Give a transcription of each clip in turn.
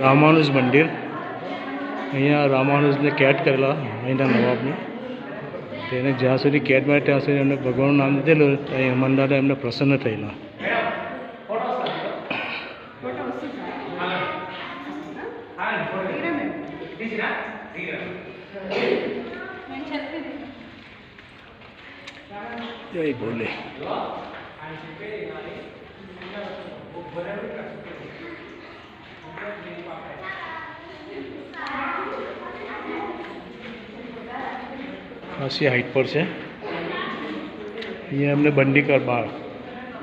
રામાનુજ મંદિર અહીંયા રામાનુજને કેદ કરેલા અહીંના નવાબને તેને જ્યાં સુધી કેદ મળે ત્યાં સુધી એમને ભગવાનનું નામ દીધેલું અહીં હનુમાનદાદા એમને પ્રસન્ન થયેલા. જય બોલે. ખાસી હાઈટ પર છે. અહીંયા એમને બંદી કર બહાર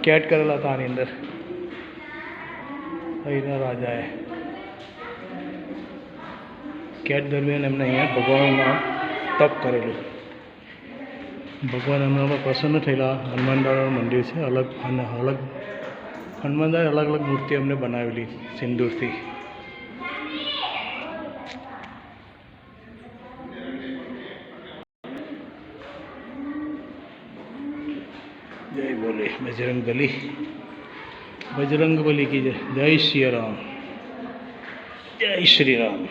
કેદ કરેલા હતા આની અંદર અહીંના રાજાએ. કેદ દરમિયાન એમને અહીંયા ભગવાનનું નામ તપ કરેલું. ભગવાન એમના પર પ્રસન્ન થયેલા. હનુમાન દાદાનું મંદિર છે અલગ અને અલગ. હનુમાન દાદાએ અલગ અલગ મૂર્તિ એમને બનાવેલી સિંદૂરથી. जय बोले बजरंग बली. बजरंग बली की जय. जय श्री राम. जय श्री राम.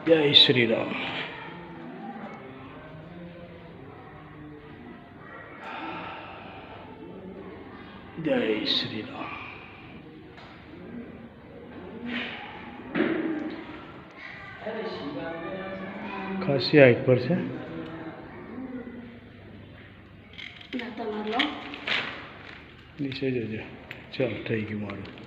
जय श्री राम. जय श्री राम. खासी हाइट पर से નીચે જજો. ચાલ થઈ ગયું મારું.